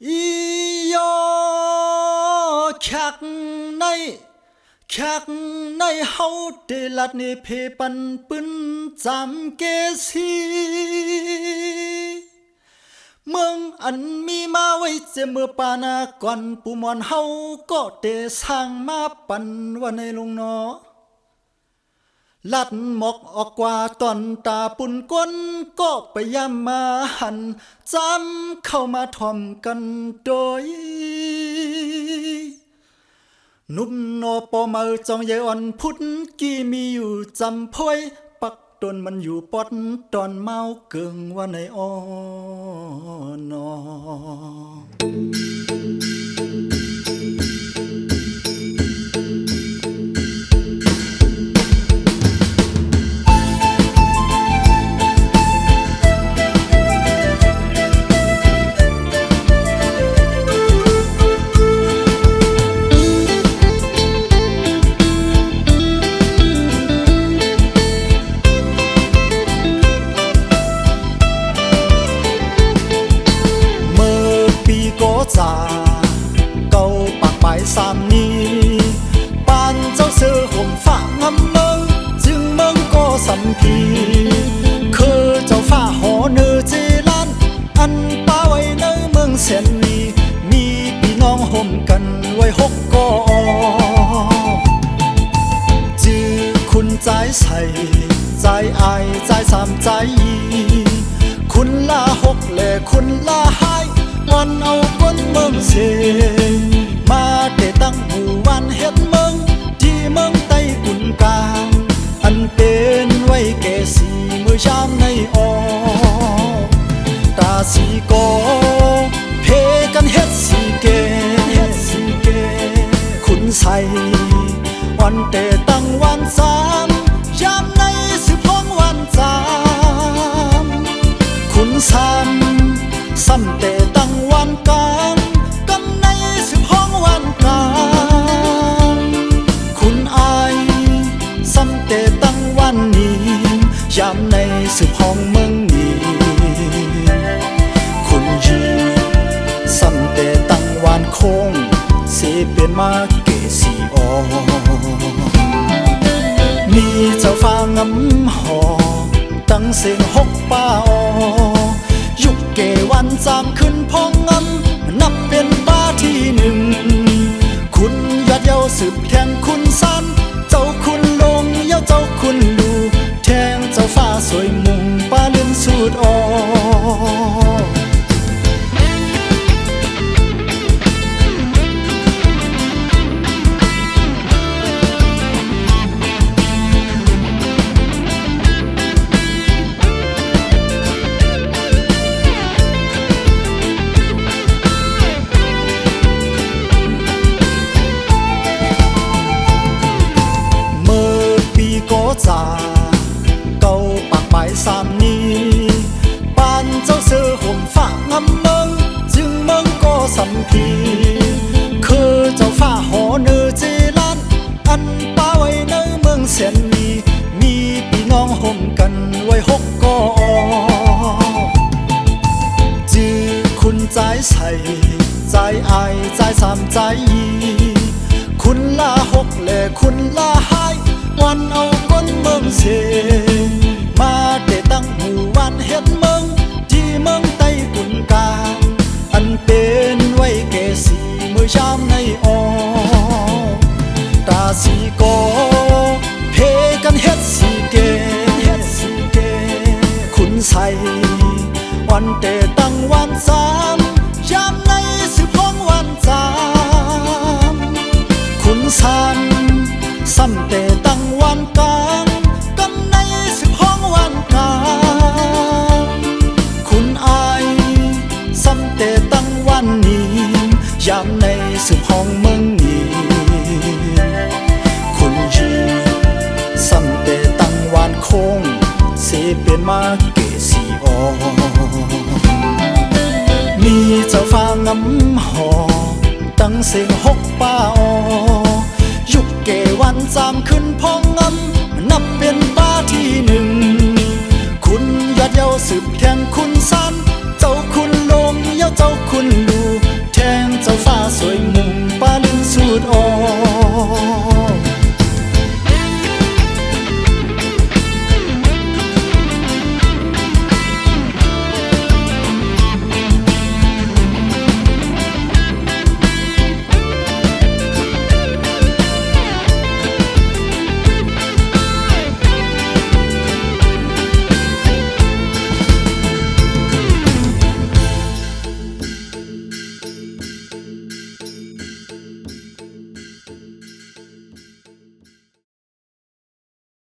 อียอแขกในเฮาเดลัดนี่เพปันปึ้นจำเกสีเมืองอันมีมาไว้เจเมื่อปานาก่อนปูมอนเฮาก็เตสร้างมาปันวันในลุงนอลัดหมอกออกกว่าตอนตาปุ่นก้นก็ไปย่ำมาหันจำเข้ามาทอมกันโดยนุ่มโนปอมาจองเยอ่อนพุทธกี่มีอยู่จำพอยปักตนมันอยู่ปอดตอนเมาเกิงว่าในอ้อนอเก่าปากปลายสามนี้ปานเจ้าเสือห่มฟ้างำเมืองจึงเมืองก็สัมพีคือเจ้าฟ้าหอเนอเจลานอันป้าไว้ในเมืองแสนวีมีพี่น้องห่มกันไว้หกกอจื้อคุณใจใส่ใจอายใจสามใจคุณลาหกและคุณลาหายวันเอาก้นเมืองเสมาแต่ตั้งหมู่วันเฮ็ดเมืองที่เมืองใต้กุนกลางอันเป็นไว้แก่สีมือยามในออตาสีกอเพกันเฮ็ดสีเกคุณใส่วันแต่ตั้งวันสามยามในสิบห้องวันจามคุณซ้ำแต่ตั้งวันกลางกำในสิบห้องวันกลางคุณอายซ้ำแต่ตั้งวันนี้ยามในสิบห้องเมืองนี้คุณยีซ้ำแต่ตั้งวันคงเสียเป็นมาเกสีออมีเจ้าฟ้างำหอตั้งเสียงหกป้าอยุกเกวันจามขึ้นพองงำนับเป็นป้าที่หนึ่งคุณยอดเยาสืบแทงคุณสันเจ้าคุณลงเยาเจ้าคุณดูแทงเจ้าฟ้าสวยมุงป้าลืมสูดอเก่าปากปลายสามนี้ปานเจ้าเสือห่มฟ้างำเมืองจึงเมืองก็สัมพีคือเจ้าฟ้าหอเนอเจลานอันป้าไว้ในเมืองแสนวีมีพี่น้องห่มกันไว้หกกอจื้อคุณใจใส่ใจอายใจสามใจคุณลาหกและคุณลาหายวันเอาก้นเมืองเสมาแต่ตั้งหมู่วันเฮ็ดเมืองที่เมืองใต้กุนกลางอันเป็นไว้แก่สีมือยามในออตาสีกอเพกันเฮ็ดสีเกคุณใส่วันแต่ตั้งวันสามยามในสิบห้องวันจามคุณซ้ำแต่ตั้งวันกลางกำในสิบห้องวันกลางคุณอายซ้ำแต่ตั้งวันนี้ยามในสิบห้องเมืองนี้คุณยีซ้ำแต่ตั้งวันคงเสียเป็นมาเกสีออมีเจ้าฟ้างำหอตั้งเสียงหกป้าอยุกเกวันจามขึ้นพองงำนับเป็นป้าที่หนึ่ง